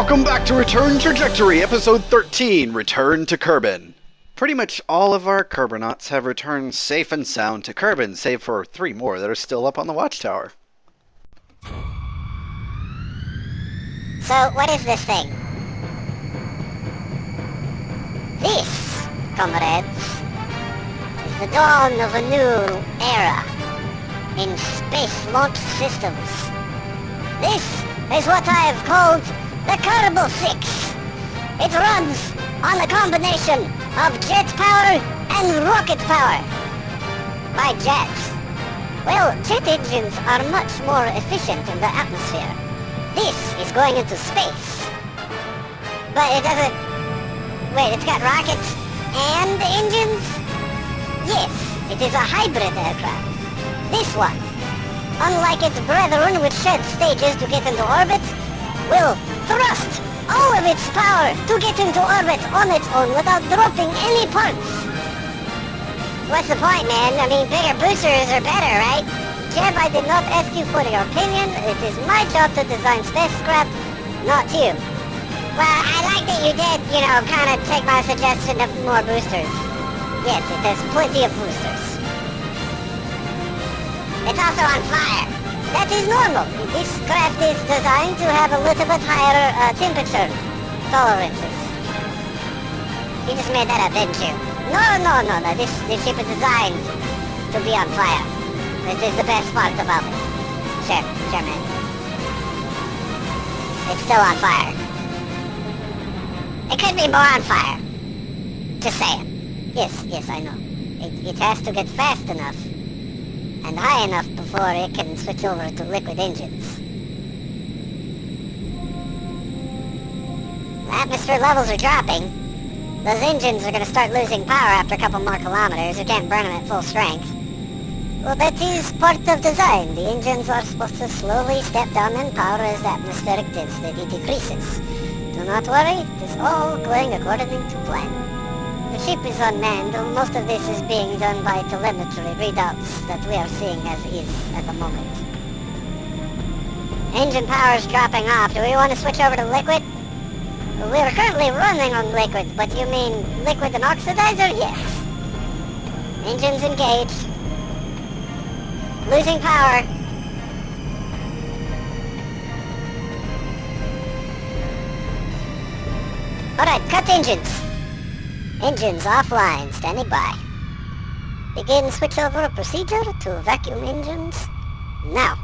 Welcome back to Return Trajectory, Episode 13, Return to Kerbin. Pretty much all of our Kerbinauts have returned safe and sound to Kerbin, save for 3 more that are still up on the watchtower. So, what is this thing? This, comrades, is the dawn of a new era in space launch systems. This is what I have called the Kerbal 6. It runs on a combination of jet power and rocket power. By jets, well, jet engines are much more efficient in the atmosphere. This is going into space. But it doesn't... Wait, it's got rockets and engines? Yes, it is a hybrid aircraft. This one, unlike its brethren which shed stages to get into orbit, will thrust all of its power to get into orbit on its own without dropping any parts. What's the point, man? I mean, bigger boosters are better, right? Jeb, I did not ask you for your opinion. It is my job to design spacecraft, not you. Well, I like that you did, kind of take my suggestion of more boosters. Yes, it has plenty of boosters. It's also on fire. That is normal. This craft is designed to have a little bit higher temperature tolerances. You just made that up, didn't you? No. This ship is designed to be on fire. This is the best part about it. Sure, man. It's still on fire. It could be more on fire. Just saying. Yes, I know. It has to get fast enough and high enough before it can switch over to liquid engines. The atmosphere levels are dropping. Those engines are going to start losing power after a couple more kilometers. You can't burn them at full strength. Well, that is part of design. The engines are supposed to slowly step down in power as the atmospheric density decreases. Do not worry, it is all going according to plan. The ship is unmanned, and most of this is being done by telemetry readouts that we are seeing as is at the moment. Engine power is dropping off. Do we want to switch over to liquid? We are currently running on liquid, but you mean liquid and oxidizer? Yes. Engines engaged. Losing power. Alright, cut engines. Engines offline, standing by. Begin switchover procedure to vacuum engines now.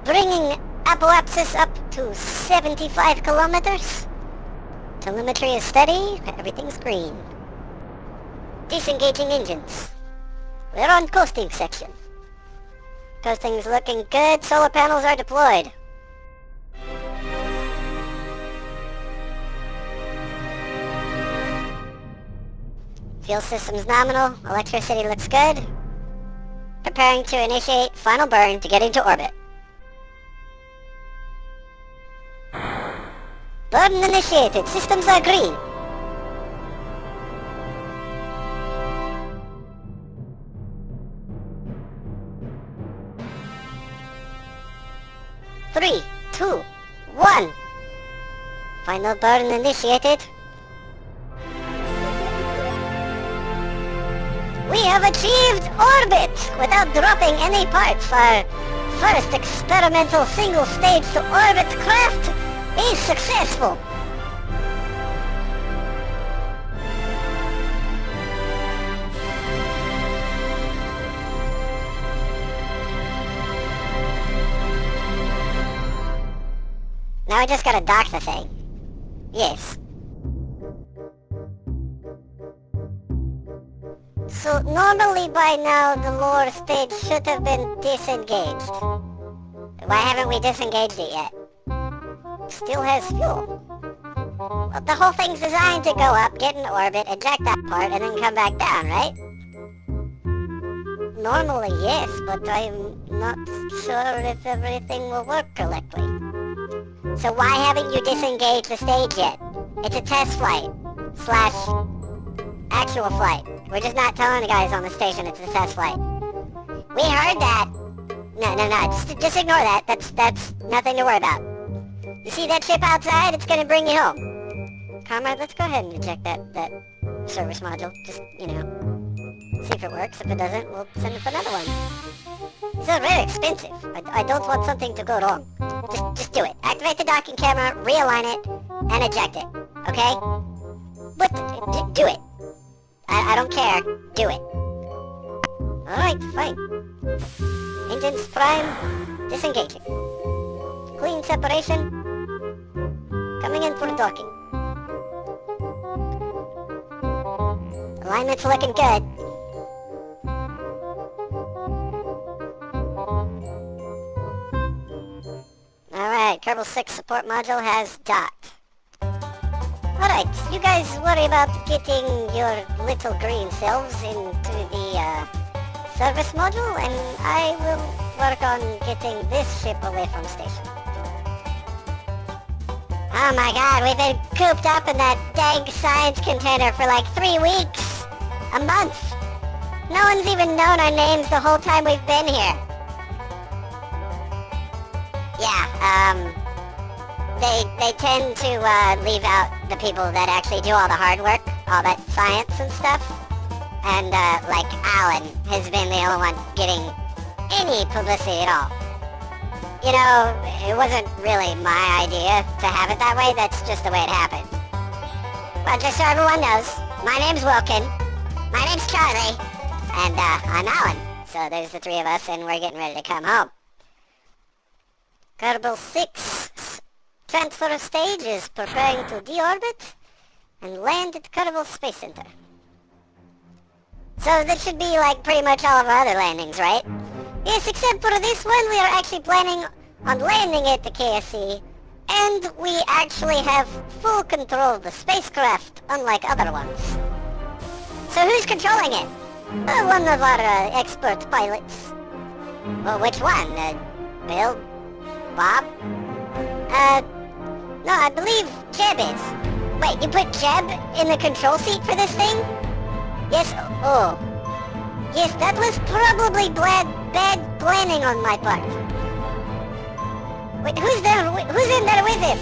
Bringing apoapsis up to 75 kilometers. Telemetry is steady, everything's green. Disengaging engines. We're on coasting section. Coasting's looking good, solar panels are deployed. Fuel system's nominal, electricity looks good. Preparing to initiate final burn to get into orbit. Burn initiated, systems are green. Three, 2, 1. Final burn initiated. We have achieved orbit without dropping any parts. Our first experimental single stage to orbit craft is successful. Now we just gotta dock the thing. Yes. So normally by now the lore stage should have been disengaged. Why haven't we disengaged it yet? Still has fuel. Well, the whole thing's designed to go up, get in orbit, eject that part, and then come back down, right? Normally yes, but I'm not sure if everything will work correctly. So why haven't you disengaged the stage yet? It's a test flight. / actual flight. We're just not telling the guys on the station it's a test flight. We heard that. No. Just ignore that. That's nothing to worry about. You see that ship outside? It's gonna bring you home. Comrade, let's go ahead and eject that service module. Just, you know, see if it works. If it doesn't, we'll send up another one. These are very expensive. I don't want something to go wrong. Just do it. Activate the docking camera, realign it, and eject it. Okay? But do it. I don't care. Do it. Alright, fine. Engines prime, disengaging. Clean separation. Coming in for docking. Alignment's looking good. Alright, Kerbal 6 support module has docked. Alright, you guys worry about getting your little green selves into the service module, and I will work on getting this ship away from station. Oh my god, we've been cooped up in that dang science container for like 3 weeks! A month! No one's even known our names the whole time we've been here. Yeah, they tend to leave out the people that actually do all the hard work, all that science and stuff. And, like, Alan has been the only one getting any publicity at all. You know, it wasn't really my idea to have it that way, that's just the way it happened. Well, just so everyone knows, my name's Wilkin, my name's Charlie, and, I'm Alan. So there's the 3 of us, and we're getting ready to come home. Kerbal 6 transfer stage is preparing to deorbit and land at Kerbal Space Center. So this should be like pretty much all of our other landings, right? Yes, except for this one, we are actually planning on landing at the KSC, and we actually have full control of the spacecraft, unlike other ones. So who's controlling it? One of our expert pilots. Well, which one? Bill? Bob? No, I believe Jeb is. Wait, you put Jeb in the control seat for this thing? Yes, oh. Yes, that was probably bad planning on my part. Wait, who's in there with him?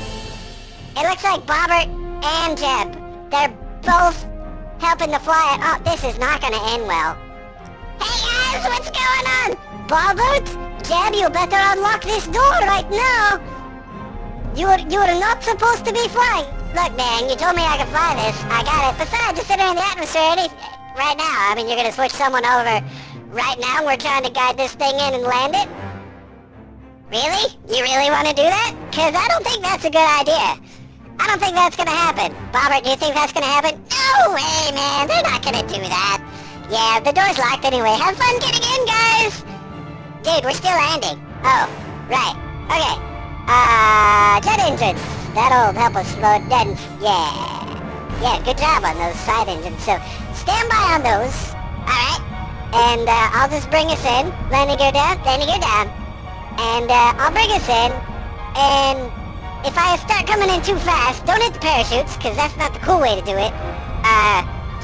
It looks like Bobbert and Jeb. They're both helping to fly it. Oh, this is not gonna end well. Hey guys, what's going on? Bobbert? Jeb, you better unlock this door right now. You are not supposed to be flying. Look, man, you told me I could fly this. I got it. Besides, it's sitting in the atmosphere right now. I mean, you're gonna switch someone over right now and we're trying to guide this thing in and land it? Really? You really want to do that? Because I don't think that's a good idea. I don't think that's gonna happen. Bobbert, do you think that's gonna happen? No way, man. They're not gonna do that. Yeah, the door's locked anyway. Have fun getting in, guys. Dude, we're still landing. Oh, right. Okay. Jet engines. That'll help us slow it down. Yeah. Yeah, good job on those side engines. So, stand by on those. Alright. And, I'll just bring us in. Landing gear down. And, I'll bring us in. And if I start coming in too fast, don't hit the parachutes, because that's not the cool way to do it.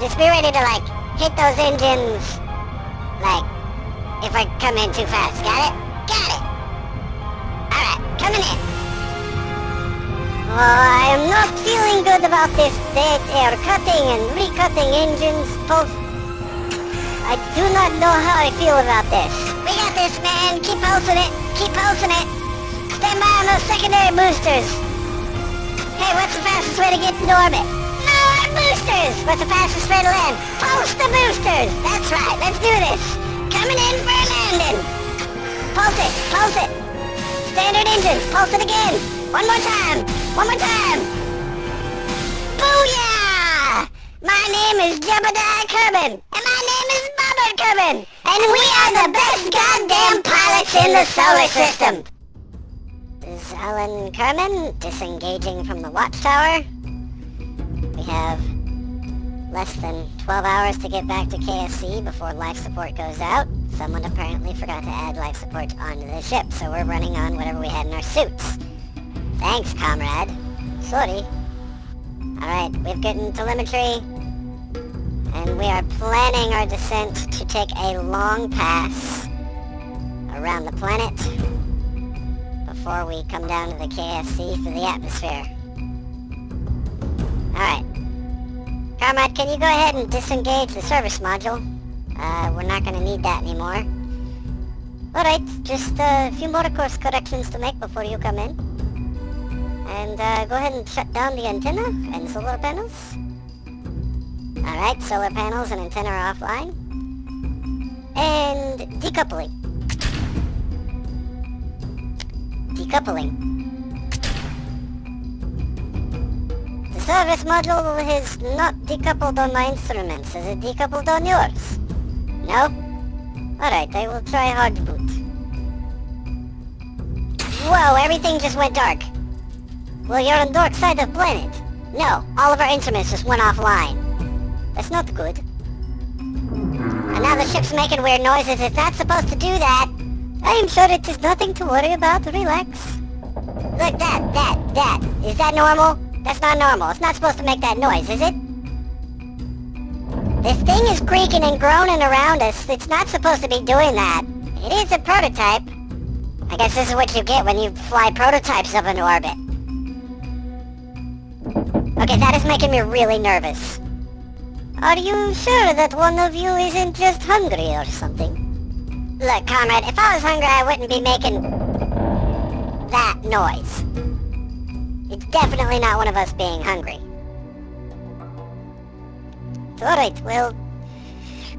Just be ready to, like, hit those engines, like, if I come in too fast. Got it? Got it! Alright, coming in. Oh, I am not feeling good about this. They are cutting and recutting engines. I do not know how I feel about this. We got this, man. Keep pulsing it. Keep pulsing it. Stand by on those secondary boosters. Hey, what's the fastest way to get into orbit? No, our boosters! What's the fastest way to land? Pulse the boosters! That's right, let's do this. Coming in for a landing. Pulse it, pulse it. Standard engines, pulse it again. One more time, one more time. Booyah! My name is Jebediah Kerbin, and my name is Bobbert Kerbin, and we are the best goddamn pilots in the solar system. This is Alan Kerbin, disengaging from the watchtower. We have less than 12 hours to get back to KSC before life support goes out. Someone apparently forgot to add life support onto the ship, so we're running on whatever we had in our suits. Thanks, comrade. Sorry. Alright, we've gotten telemetry, and we are planning our descent to take a long pass around the planet before we come down to the KSC for the atmosphere. Alright. Comrade, can you go ahead and disengage the service module? We're not gonna need that anymore. Alright, just a few more course corrections to make before you come in. And go ahead and shut down the antenna and solar panels. Alright, solar panels and antenna are offline. And decoupling. Decoupling. The service module is not decoupled on my instruments. Is it decoupled on yours? No? Alright, I will try hard boot. Whoa, everything just went dark. Well, you're on dark side of planet. No, all of our instruments just went offline. That's not good. And now the ship's making weird noises. It's not supposed to do that. I am sure it is nothing to worry about. Relax. Look, that. Is that normal? That's not normal. It's not supposed to make that noise, is it? This thing is creaking and groaning around us. It's not supposed to be doing that. It is a prototype. I guess this is what you get when you fly prototypes of an orbit. Okay, that is making me really nervous. Are you sure that one of you isn't just hungry or something? Look, comrade, if I was hungry, I wouldn't be making that noise. It's definitely not one of us being hungry. Alright, well,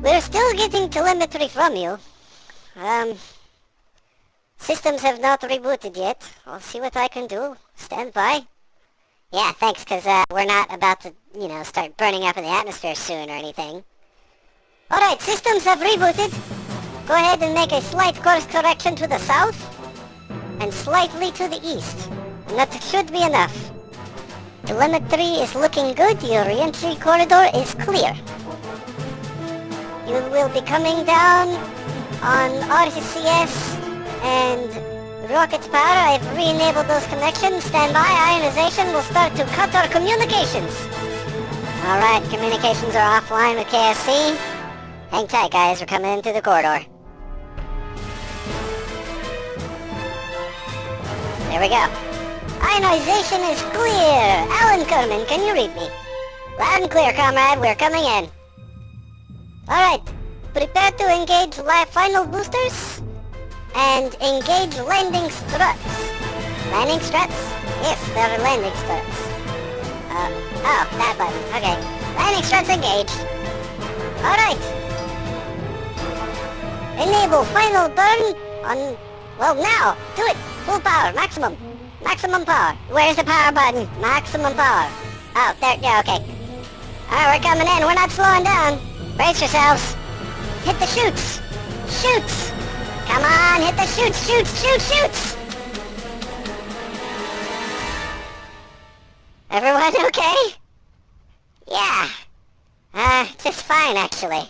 we're still getting telemetry from you. Systems have not rebooted yet. I'll see what I can do. Stand by. Yeah, thanks, because we're not about to, start burning up in the atmosphere soon or anything. Alright, systems have rebooted. Go ahead and make a slight course correction to the south, and slightly to the east. And that should be enough. Telemetry is looking good. Your re-entry corridor is clear. You will be coming down on RCS and rocket power. I've re-enabled those connections. Stand by. Ionization will start to cut our communications. Alright, communications are offline with KSC. Hang tight, guys. We're coming in through the corridor. There we go. Ionization is clear. Alan Kerbin, can you read me? Loud and clear, comrade. We're coming in. Alright. Prepare to engage final boosters. And engage landing struts. Landing struts? Yes, there are landing struts. Oh, that button. Okay. Landing struts engaged. Alright. Enable final burn on... Well, now. Do it. Full power. Maximum. Maximum power. Where's the power button? Maximum power. Oh, there. Yeah, okay. Alright, we're coming in. We're not slowing down. Brace yourselves. Hit the chutes. Chutes. Come on, hit the chutes. Chutes. Everyone okay? Yeah. Just fine, actually.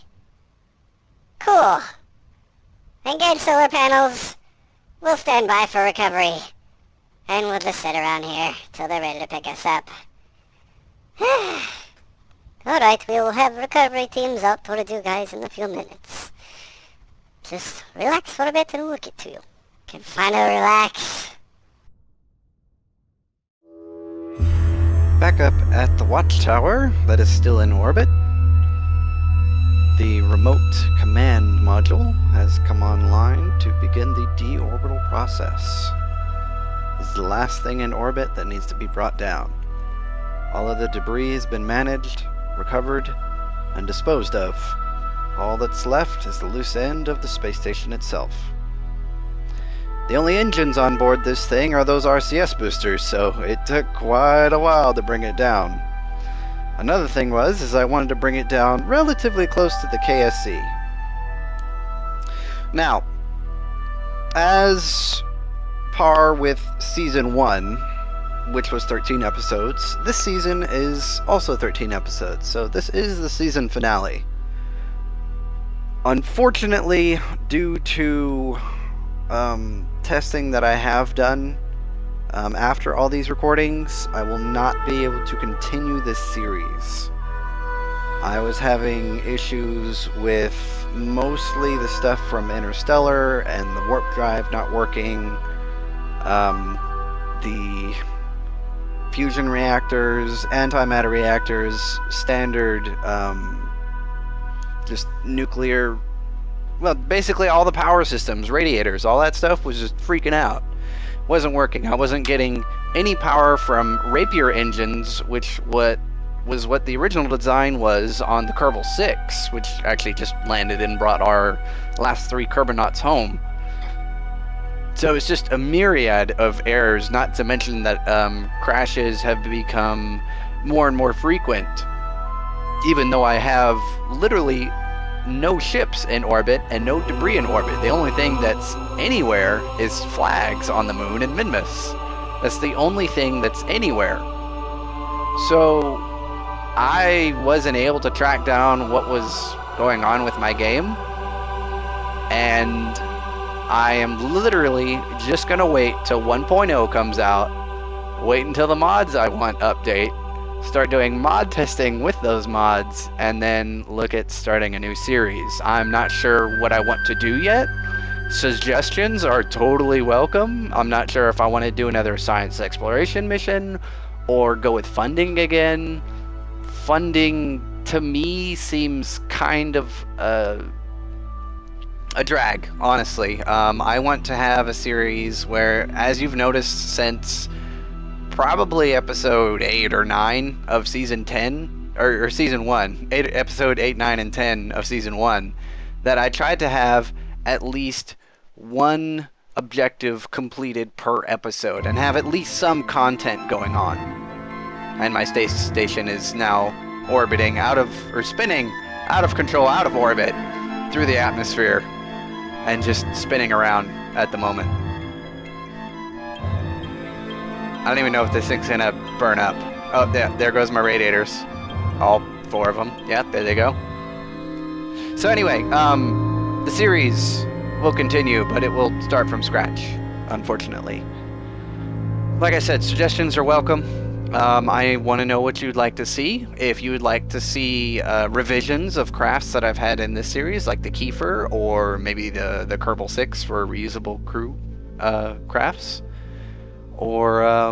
Cool. Engage solar panels. We'll stand by for recovery. And we'll just sit around here till they're ready to pick us up. Alright, we'll have recovery teams out toward you guys in a few minutes. Just relax for a bit and we'll get to you. Can finally relax. Back up at the watchtower that is still in orbit. The remote command module has come online to begin the deorbital process. This is the last thing in orbit that needs to be brought down. All of the debris has been managed, recovered, and disposed of. All that's left is the loose end of the space station itself. The only engines on board this thing are those RCS boosters, so it took quite a while to bring it down. Another thing is I wanted to bring it down relatively close to the KSC. Now, as par with Season 1, which was 13 episodes, this season is also 13 episodes, so this is the season finale. Unfortunately, due to testing that I have done after all these recordings, I will not be able to continue this series. I was having issues with mostly the stuff from Interstellar and the warp drive not working. The fusion reactors, antimatter reactors, standard, just nuclear, well, basically all the power systems, radiators, all that stuff was just freaking out. Wasn't working. I wasn't getting any power from Rapier engines, which was what the original design was on the Kerbal 6, which actually just landed and brought our last 3 Kerbinauts home. So it's just a myriad of errors, not to mention that crashes have become more and more frequent. Even though I have literally no ships in orbit and no debris in orbit. The only thing that's anywhere is flags on the moon and Minmus. That's the only thing that's anywhere. So I wasn't able to track down what was going on with my game, and I am literally just gonna wait till 1.0 comes out, wait until the mods I want update, start doing mod testing with those mods, and then look at starting a new series. I'm not sure what I want to do yet. Suggestions are totally welcome. I'm not sure if I want to do another science exploration mission or go with funding again. Funding to me seems kind of a drag, honestly. I want to have a series where, as you've noticed since probably episode 8 or 9 of season 10, or season 1, episode 8, 9, and 10 of season 1, that I tried to have at least one objective completed per episode and have at least some content going on. And my station is now orbiting out of, or spinning out of control, out of orbit through the atmosphere and just spinning around at the moment. I don't even know if this thing's gonna burn up. Oh, there goes my radiators. All 4 of them. Yeah, there they go. So anyway, the series will continue, but it will start from scratch, unfortunately. Like I said, suggestions are welcome. I want to know what you'd like to see. If you would like to see revisions of crafts that I've had in this series, like the Kiefer, or maybe the Kerbal 6 for reusable crew crafts, or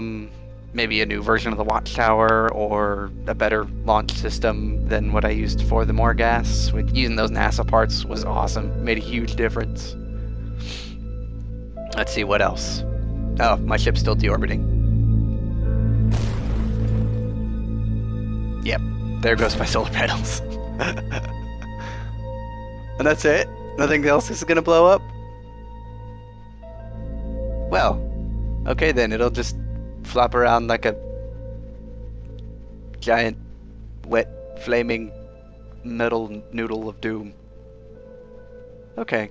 maybe a new version of the Watchtower, or a better launch system than what I used for the Morgas. Using those NASA parts was awesome. Made a huge difference. Let's see, what else? Oh, my ship's still deorbiting. Yep, there goes my solar panels. And that's it? Nothing else is gonna blow up? Well, okay then, it'll just flop around like a giant, wet, flaming metal noodle of doom. Okay.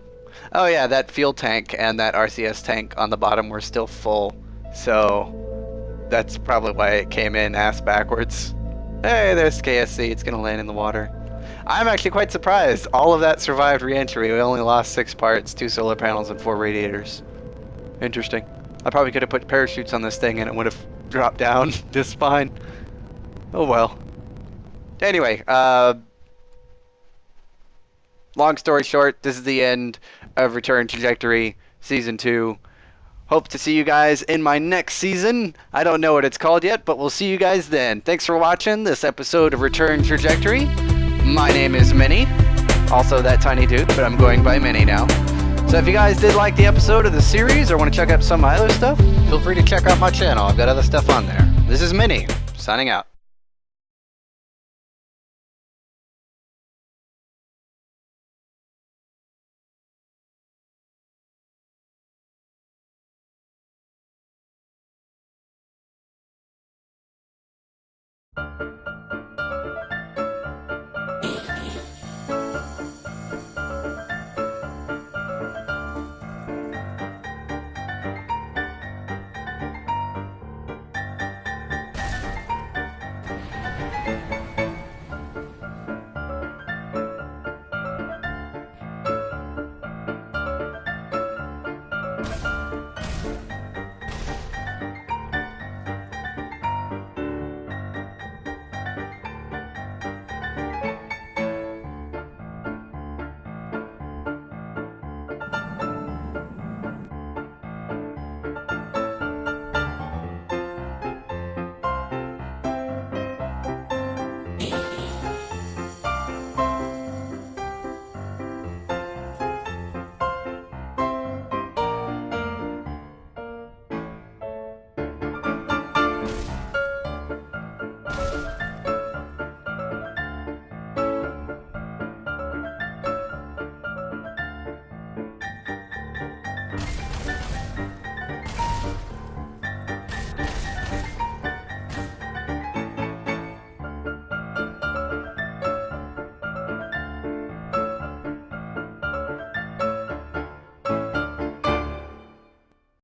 Oh yeah, that fuel tank and that RCS tank on the bottom were still full, so that's probably why it came in ass backwards. Hey, there's KSC, it's gonna land in the water. I'm actually quite surprised. All of that survived re-entry. We only lost 6 parts, 2 solar panels, and 4 radiators. Interesting. I probably could have put parachutes on this thing and it would have dropped down just fine. Oh well. Anyway, long story short, this is the end of Return Trajectory Season 2. Hope to see you guys in my next season. I don't know what it's called yet, but we'll see you guys then. Thanks for watching this episode of Return Trajectory. My name is Minnie. Also that tiny dude, but I'm going by Minnie now. So if you guys did like the episode of the series or want to check out some of my other stuff, feel free to check out my channel. I've got other stuff on there. This is Minnie, signing out.